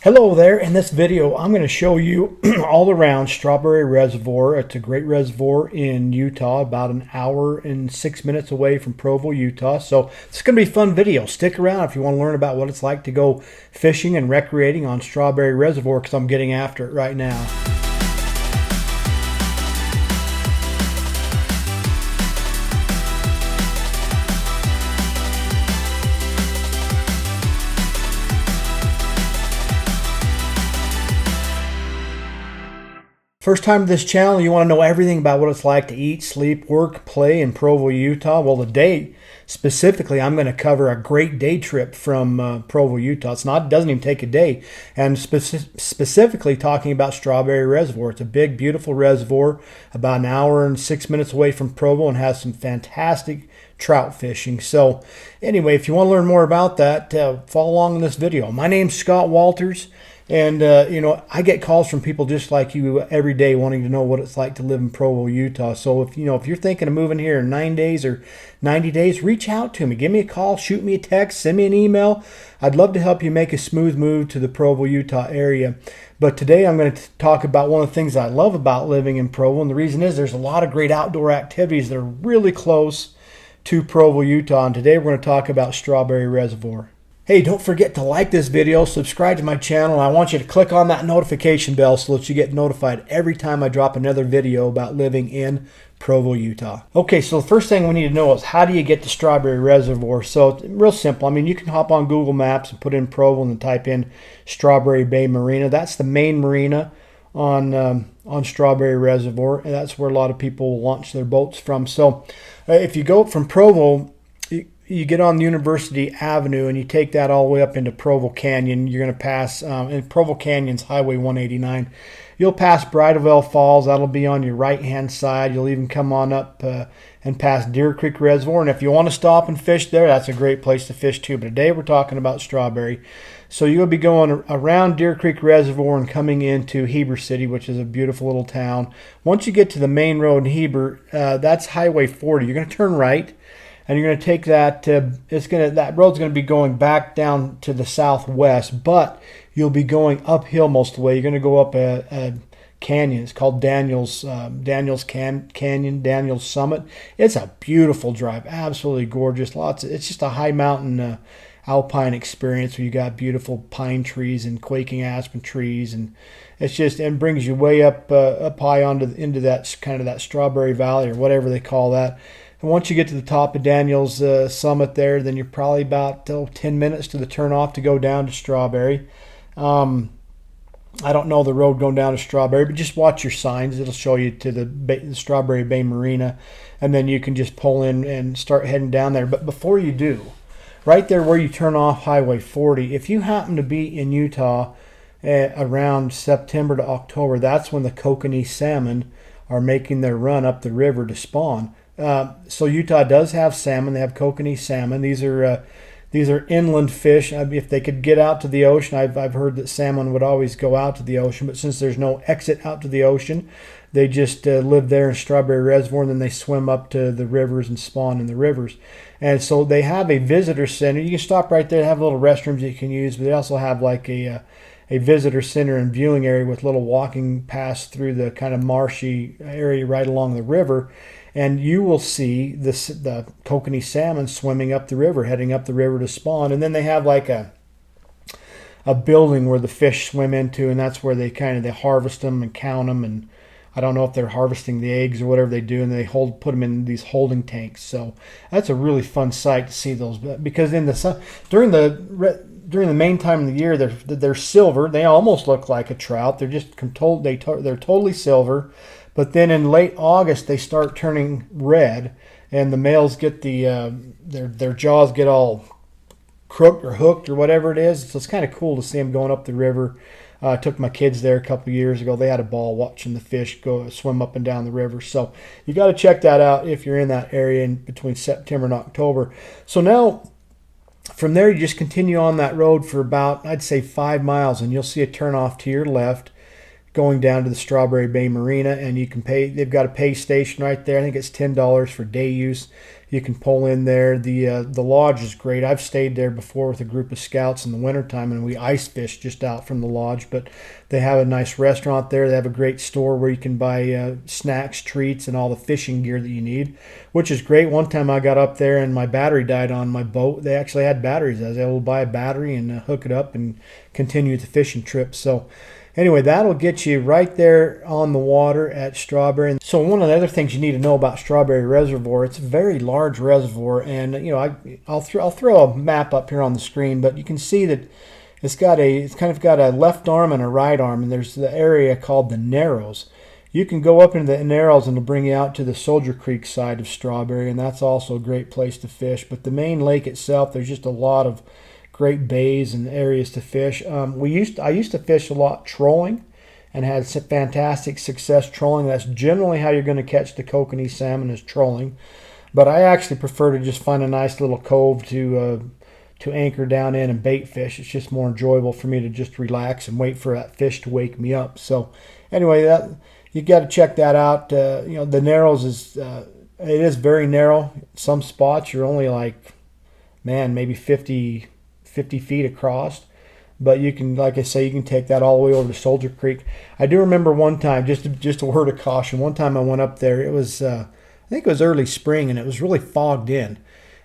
Hello there. In this video, I'm going to show you all around Strawberry Reservoir. It's a great reservoir in Utah, about an hour and 6 minutes away from Provo, Utah. So it's going to be a fun video. Stick around if you want to learn about what it's like to go fishing and recreating on Strawberry Reservoir, because I'm getting after it right now. First time to this channel, you want to know everything about what it's like to eat, sleep, work, play in Provo, Utah. Well, today, specifically, I'm going to cover a great day trip from Provo, Utah. It doesn't even take a day. And specifically talking about Strawberry Reservoir. It's a big, beautiful reservoir, about an hour and 6 minutes away from Provo, and has some fantastic trout fishing. So anyway, if you want to learn more about that, follow along in this video. My name's Scott Walters. And, I get calls from people just like you every day wanting to know what it's like to live in Provo, Utah. So if you're thinking of moving here in 9 days or 90 days, reach out to me. Give me a call, shoot me a text, send me an email. I'd love to help you make a smooth move to the Provo, Utah area. But today I'm going to talk about one of the things I love about living in Provo. And the reason is there's a lot of great outdoor activities that are really close to Provo, Utah. And today we're going to talk about Strawberry Reservoir. Hey, don't forget to like this video, subscribe to my channel, and I want you to click on that notification bell so that you get notified every time I drop another video about living in Provo, Utah. Okay, so the first thing we need to know is how do you get to Strawberry Reservoir? So it's real simple. I mean, you can hop on Google Maps and put in Provo and then type in Strawberry Bay Marina. That's the main marina on Strawberry Reservoir, and that's where a lot of people launch their boats from. So if you go from Provo, you get on University Avenue and you take that all the way up into Provo Canyon. You're going to pass, in Provo Canyon's Highway 189. You'll pass Bridalveil Falls. That'll be on your right-hand side. You'll even come on up and pass Deer Creek Reservoir. And if you want to stop and fish there, that's a great place to fish too. But today we're talking about Strawberry. So you'll be going around Deer Creek Reservoir and coming into Heber City, which is a beautiful little town. Once you get to the main road in Heber, that's Highway 40. You're going to turn right. And you're going to take that, that road's going to be going back down to the southwest, but you'll be going uphill most of the way. You're going to go up a canyon. It's called Daniel's Canyon, Daniel's Summit. It's a beautiful drive, absolutely gorgeous. It's just a high mountain alpine experience where you got beautiful pine trees and quaking aspen trees, and it brings you way up high into that kind of that Strawberry Valley or whatever they call that. And once you get to the top of Daniel's Summit there, then you're probably about 10 minutes to the turnoff to go down to Strawberry. I don't know the road going down to Strawberry, but just watch your signs. It'll show you to the Strawberry Bay Marina, and then you can just pull in and start heading down there. But before you do, right there where you turn off Highway 40, if you happen to be in Utah around September to October, that's when the kokanee salmon are making their run up the river to spawn. So Utah does have salmon. They have kokanee salmon. These are inland fish. If they could get out to the ocean, I've heard that salmon would always go out to the ocean. But since there's no exit out to the ocean, they just live there in Strawberry Reservoir, and then they swim up to the rivers and spawn in the rivers. And so they have a visitor center. You can stop right there. They have little restrooms you can use, but they also have like a visitor center and viewing area with little walking paths through the kind of marshy area right along the river. And you will see the kokanee salmon swimming up the river, heading up the river to spawn. And then they have like a building where the fish swim into, and that's where they harvest them and count them. And I don't know if they're harvesting the eggs or whatever they do, and they put them in these holding tanks. So that's a really fun sight to see those, because in the sun, during the main time of the year, they're silver. They almost look like a trout. They're totally silver. But then in late August, they start turning red, and the males get their jaws get all crooked or hooked or whatever it is. So it's kind of cool to see them going up the river. I took my kids there a couple of years ago. They had a ball watching the fish go swim up and down the river. So you got to check that out if you're in that area in between September and October. So now from there, you just continue on that road for about, I'd say, 5 miles, and you'll see a turnoff to your left going down to the Strawberry Bay Marina, and you can pay. They've got a pay station right there. I think it's $10 for day use. You can pull in there. The lodge is great. I've stayed there before with a group of scouts in the wintertime, and we ice fish just out from the lodge. But they have a nice restaurant there. They have a great store where you can buy snacks, treats, and all the fishing gear that you need, which is great. One time I got up there and my battery died on my boat. They actually had batteries. I was able to buy a battery and hook it up and continue the fishing trip. So anyway, that'll get you right there on the water at Strawberry. So one of the other things you need to know about Strawberry Reservoir, it's a very large reservoir, and I'll throw a map up here on the screen, but you can see that it's kind of got a left arm and a right arm, and there's the area called the Narrows. You can go up into the Narrows and it'll bring you out to the Soldier Creek side of Strawberry, and that's also a great place to fish. But the main lake itself, there's just a lot of great bays and areas to fish. I used to fish a lot trolling and had fantastic success trolling. That's generally how you're going to catch the kokanee salmon, is trolling. But I actually prefer to just find a nice little cove to anchor down in and bait fish. It's just more enjoyable for me to just relax and wait for that fish to wake me up. So anyway, you got to check that out. The Narrows it is very narrow. Some spots you're only maybe 50 feet across, but you can, like I say, you can take that all the way over to Soldier Creek. I do remember one time, just a word of caution, one time I went up there, it was I think it was early spring, and it was really fogged in,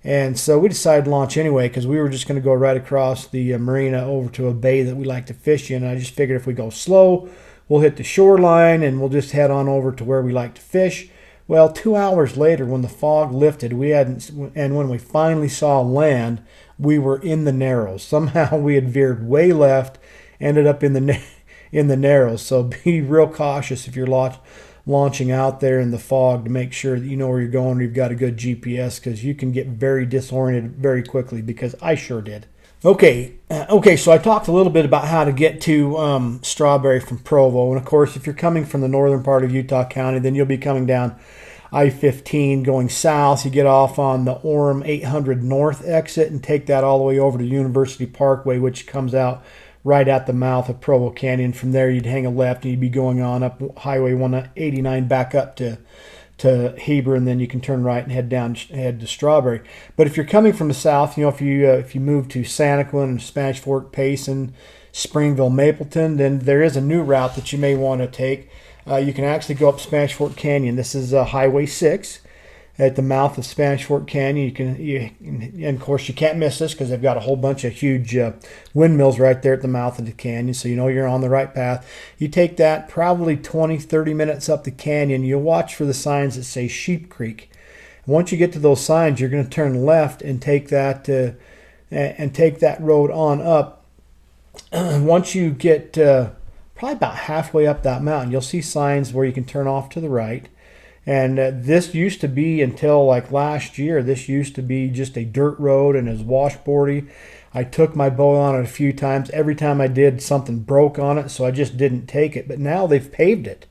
and so we decided to launch anyway, because we were just going to go right across the marina over to a bay that we like to fish in. And I just figured if we go slow, we'll hit the shoreline and we'll just head on over to where we like to fish. Well, 2 hours later, when the fog lifted, and when we finally saw land, we were in the Narrows. Somehow we had veered way left, ended up in the Narrows. So be real cautious if you're launching out there in the fog, to make sure that you know where you're going, or you've got a good GPS, because you can get very disoriented very quickly, because I sure did. Okay, so I talked a little bit about how to get to Strawberry from Provo. And of course, if you're coming from the northern part of Utah County, then you'll be coming down I-15 going south. You get off on the Orem 800 North exit and take that all the way over to University Parkway, which comes out right at the mouth of Provo Canyon. From there, you'd hang a left and you'd be going on up Highway 189 back up to Heber, and then you can turn right and head to Strawberry. But if you're coming from the south, if you move to Santaquin, Spanish Fork, Payson, Springville, Mapleton, then there is a new route that you may want to take. You can actually go up Spanish Fork Canyon. This is Highway 6 at the mouth of Spanish Fork Canyon. And of course, you can't miss this because they've got a whole bunch of huge windmills right there at the mouth of the canyon, so you know you're on the right path. You take that probably 20-30 minutes up the canyon. You'll watch for the signs that say Sheep Creek. Once you get to those signs, you're going to turn left and take that road on up. Once you get probably about halfway up that mountain, you'll see signs where you can turn off to the right. And this used to be, until last year, this used to be just a dirt road, and it was washboardy. I took my boat on it a few times. Every time I did, something broke on it, so I just didn't take it. But now they've paved it.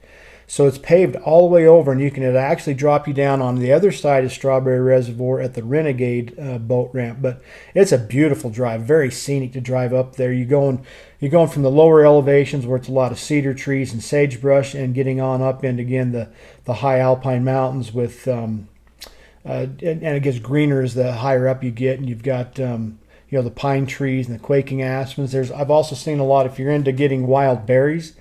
So it's paved all the way over, and it'll actually drop you down on the other side of Strawberry Reservoir at the Renegade boat ramp. But it's a beautiful drive, very scenic to drive up there. You're going from the lower elevations where it's a lot of cedar trees and sagebrush, and getting on up into, again, the high alpine mountains with and it gets greener as the higher up you get, and you've got the pine trees and the quaking aspens. I've also seen a lot, if you're into getting wild berries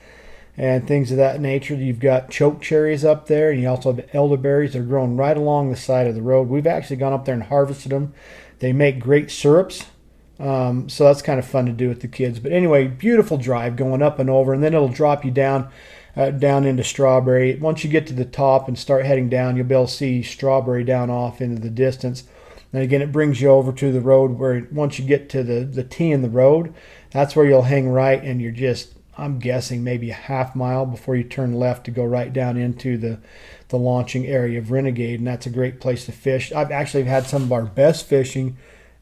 and things of that nature, you've got choke cherries up there, and you also have elderberries. They're growing right along the side of the road. We've actually gone up there and harvested them. They make great syrups, so that's kind of fun to do with the kids. But anyway, beautiful drive going up and over, and then it'll drop you down into Strawberry. Once you get to the top and start heading down, you'll be able to see Strawberry down off into the distance. And again, it brings you over to the road where, once you get to the T in the road, that's where you'll hang right, and you're just, I'm guessing, maybe a half mile before you turn left to go right down into the launching area of Renegade, and that's a great place to fish. I've actually had some of our best fishing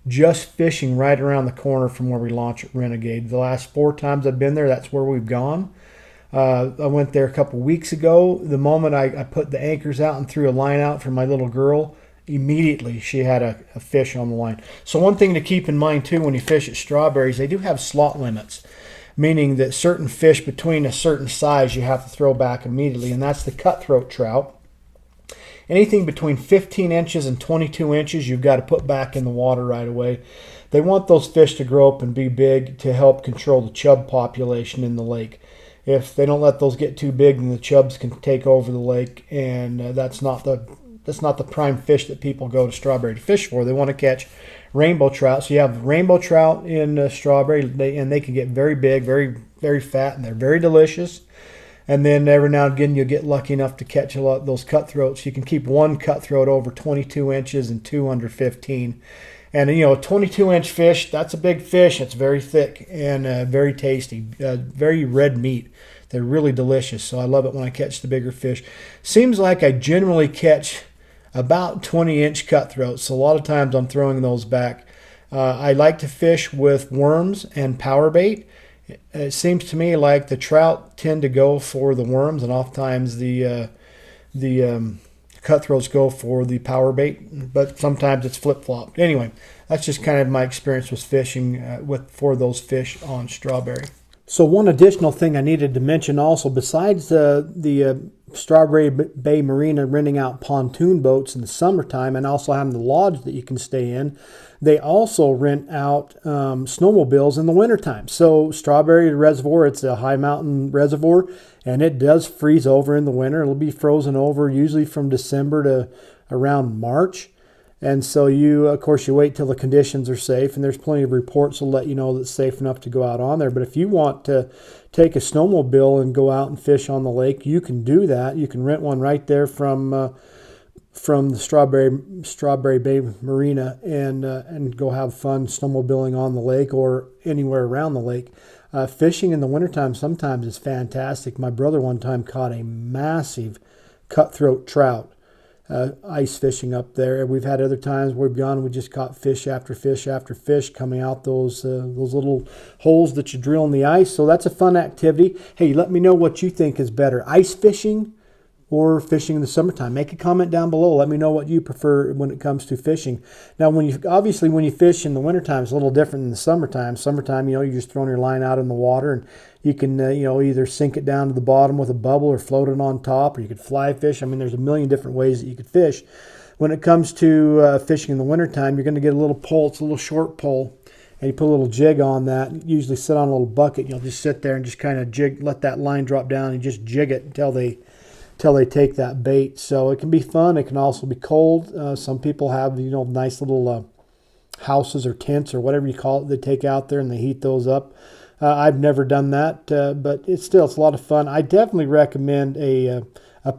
just fishing right around the corner from where we launch at Renegade. The last 4 times I've been there, that's where we've gone. I went there a couple weeks ago. The moment I put the anchors out and threw a line out for my little girl, immediately she had a fish on the line. So one thing to keep in mind too when you fish at Strawberries, they do have slot limits, meaning that certain fish between a certain size you have to throw back immediately, and that's the cutthroat trout. anything between 15 inches and 22 inches, you've got to put back in the water right away. They want those fish to grow up and be big to help control the chub population in the lake. If they don't let those get too big, then the chubs can take over the lake, and that's not the prime fish that people go to Strawberry to fish for. They want to catch rainbow trout. So you have rainbow trout in Strawberry, and they can get very big, very, very fat, and they're very delicious. And then every now and again, you'll get lucky enough to catch a lot of those cutthroats. You can keep one cutthroat over 22 inches and two under 15. And, a 22-inch fish, that's a big fish. It's very thick and very tasty, very red meat. They're really delicious, so I love it when I catch the bigger fish. Seems like I generally catch about 20-inch cutthroats, so a lot of times I'm throwing those back. I like to fish with worms and power bait. It seems to me like the trout tend to go for the worms, and oftentimes the cutthroats go for the power bait, but sometimes it's flip-flopped. Anyway, that's just kind of my experience with fishing for those fish on Strawberry. So one additional thing I needed to mention also, besides the Strawberry Bay Marina renting out pontoon boats in the summertime and also having the lodge that you can stay in, they also rent out snowmobiles in the wintertime. So Strawberry Reservoir, it's a high mountain reservoir, and it does freeze over in the winter. It'll be frozen over usually from December to around March. And so of course, you wait till the conditions are safe, and there's plenty of reports will let you know that it's safe enough to go out on there. But if you want to take a snowmobile and go out and fish on the lake, you can do that. You can rent one right there from the Strawberry Bay Marina and go have fun snowmobiling on the lake or anywhere around the lake. Fishing in the wintertime sometimes is fantastic. My brother one time caught a massive cutthroat trout ice fishing up there. We've had other times where we've gone and we just caught fish after fish after fish coming out those little holes that you drill in the ice. So that's a fun activity. Hey, let me know what you think is better, ice fishing or fishing in the summertime. Make a comment down below. Let me know what you prefer when it comes to fishing. Now, when you fish in the wintertime, it's a little different than the summertime. Summertime, you're just throwing your line out in the water, and you can, either sink it down to the bottom with a bubble or float it on top, or you could fly fish. I mean, there's a million different ways that you could fish. When it comes to fishing in the wintertime, you're going to get a little pole. It's a little short pole, and you put a little jig on that. You usually sit on a little bucket. You'll just sit there and just kind of jig, let that line drop down, and just jig it until they take that bait. So it can be fun. It can also be cold. Some people have, nice little houses or tents or whatever you call it they take out there, and they heat those up. I've never done that, but it's a lot of fun. I definitely recommend a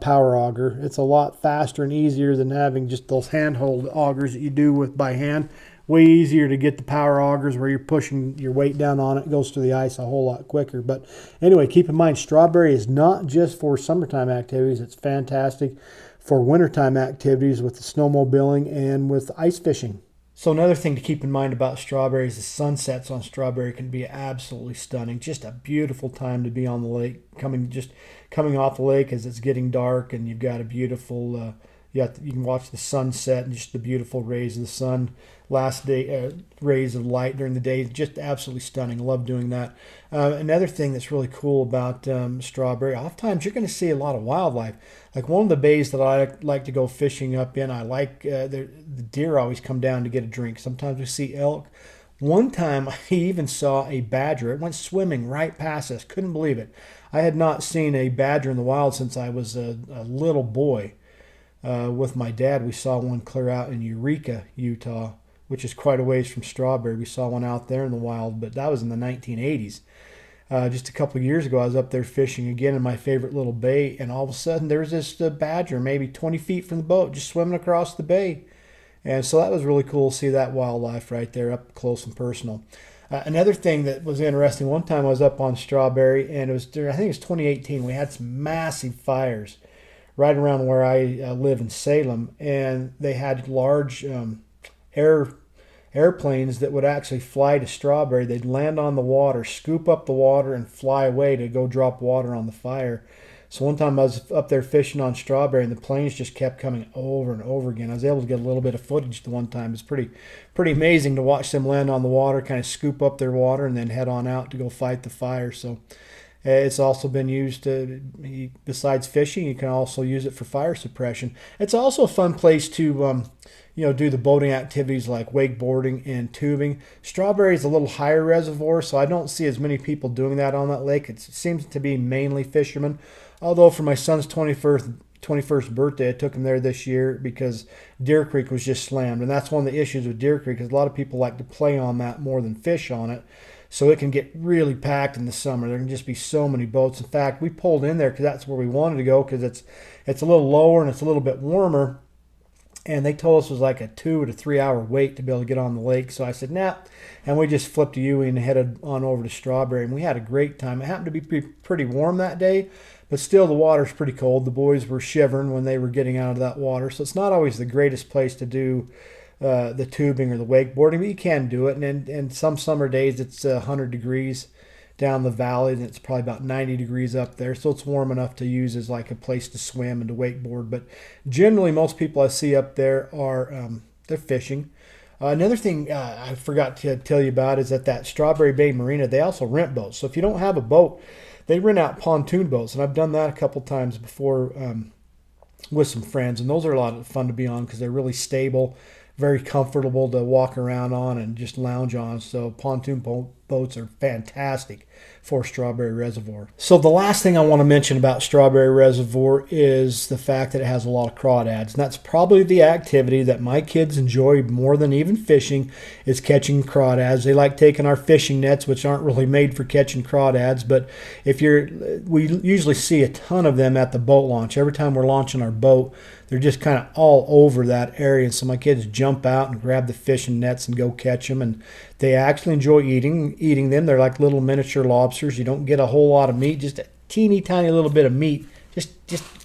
power auger. It's a lot faster and easier than having just those handhold augers that you do by hand. Way easier to get the power augers where you're pushing your weight down on it. It goes to the ice a whole lot quicker. But anyway, keep in mind, Strawberry is not just for summertime activities. It's fantastic for wintertime activities with the snowmobiling and with ice fishing. So another thing to keep in mind about Strawberry is the sunsets on Strawberry can be absolutely stunning. Just a beautiful time to be on the lake, coming off the lake as it's getting dark, and you've got a beautiful you can watch the sunset and just the beautiful rays of the sun, rays of light during the day. Just absolutely stunning. Love doing that. Another thing that's really cool about Strawberry, oftentimes you're going to see a lot of wildlife. Like one of the bays that I like to go fishing up in, I like the deer always come down to get a drink. Sometimes we see elk. One time I even saw a badger. It went swimming right past us. Couldn't believe it. I had not seen a badger in the wild since I was a little boy. With my dad, we saw one clear out in Eureka, Utah, which is quite a ways from Strawberry. We saw one out there in the wild, but that was in the 1980s. Just a couple of years ago, I was up there fishing again in my favorite little bay, and all of a sudden there was this badger maybe 20 feet from the boat just swimming across the bay. And so that was really cool to see that wildlife right there up close and personal. Another thing that was interesting, one time I was up on Strawberry, and I think it was 2018. We had some massive fires right around where I live in Salem, and they had large airplanes that would actually fly to Strawberry. They'd land on the water, scoop up the water, and fly away to go drop water on the fire. So one time I was up there fishing on Strawberry, and the planes just kept coming over and over again. I was able to get a little bit of footage the one time. It's pretty amazing to watch them land on the water, kind of scoop up their water, and then head on out to go fight the fire. So It's also been used besides fishing, you can also use it for fire suppression. It's also a fun place to do the boating activities like wakeboarding and tubing. Strawberry is a little higher reservoir, so I don't see as many people doing that on that lake. It seems to be mainly fishermen. Although for my son's 21st birthday, I took him there this year because Deer Creek was just slammed. And that's one of the issues with Deer Creek, is a lot of people like to play on that more than fish on it. So it can get really packed in the summer. There can just be so many boats. In fact, we pulled in there because that's where we wanted to go, because it's a little lower and it's a little bit warmer. And they told us it was like a 2 to 3 hour wait to be able to get on the lake. So I said, nah. And we just flipped a U-ing and headed on over to Strawberry. And we had a great time. It happened to be pretty warm that day, but still the water's pretty cold. The boys were shivering when they were getting out of that water. So it's not always the greatest place to do the tubing or the wakeboarding, but you can do it. And some summer days it's 100 degrees down the valley, and it's probably about 90 degrees up there, so it's warm enough to use as like a place to swim and to wakeboard. But generally, most people I see up there are they're fishing. Another thing I forgot to tell you about is that Strawberry Bay Marina, they also rent boats. So if you don't have a boat, they rent out pontoon boats, and I've done that a couple times before with some friends, and those are a lot of fun to be on because they're really stable, very comfortable to walk around on and just lounge on. So pontoon boats are fantastic for Strawberry Reservoir. So the last thing I want to mention about Strawberry Reservoir is the fact that it has a lot of crawdads. And that's probably the activity that my kids enjoy more than even fishing, is catching crawdads. They like taking our fishing nets, which aren't really made for catching crawdads, but we usually see a ton of them at the boat launch. Every time we're launching our boat, they're just kind of all over that area. So my kids jump out and grab the fishing nets and go catch them. And they actually enjoy eating them. They're like little miniature lobsters. You don't get a whole lot of meat, just a teeny tiny little bit of meat. Just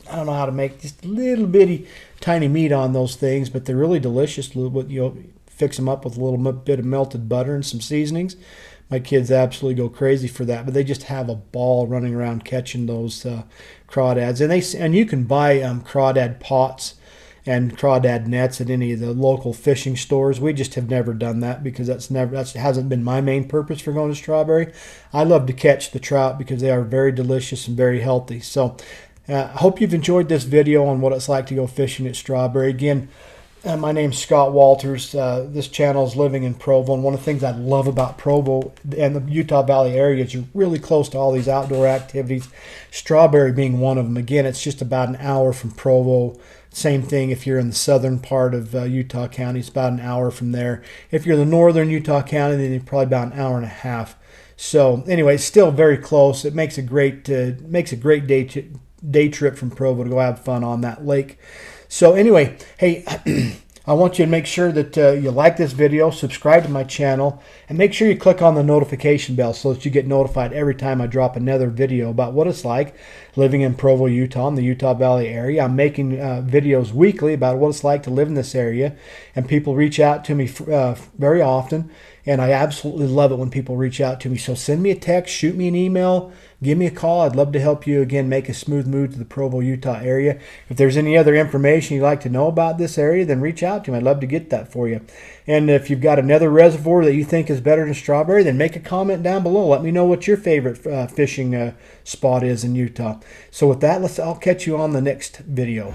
I don't know how to make just little bitty tiny meat on those things, but they're really delicious. Fix them up with a little bit of melted butter and some seasonings. My kids absolutely go crazy for that, but they just have a ball running around catching those crawdads. And you can buy crawdad pots and crawdad nets at any of the local fishing stores. We just have never done that because that hasn't been my main purpose for going to Strawberry. I love to catch the trout because they are very delicious and very healthy. So I hope you've enjoyed this video on what it's like to go fishing at Strawberry. Again, my name's Scott Walters. This channel is Living in Provo, and one of the things I love about Provo and the Utah Valley area is you're really close to all these outdoor activities, Strawberry being one of them. Again, it's just about an hour from Provo. Same thing if you're in the southern part of Utah County, it's about an hour from there. If you're in the northern Utah County, then you're probably about an hour and a half. So anyway, it's still very close. It makes a great day trip from Provo to go have fun on that lake. So anyway, hey, I want you to make sure that you like this video, subscribe to my channel, and make sure you click on the notification bell so that you get notified every time I drop another video about what it's like living in Provo, Utah, in the Utah Valley area. I'm making videos weekly about what it's like to live in this area, and people reach out to me very often, and I absolutely love it when people reach out to me. So send me a text, shoot me an email, give me a call. I'd love to help you, again, make a smooth move to the Provo, Utah area. If there's any other information you'd like to know about this area, then reach out to me. I'd love to get that for you. And if you've got another reservoir that you think is better than Strawberry, then make a comment down below. Let me know what your favorite fishing spot is in Utah. So with that, I'll catch you on the next video.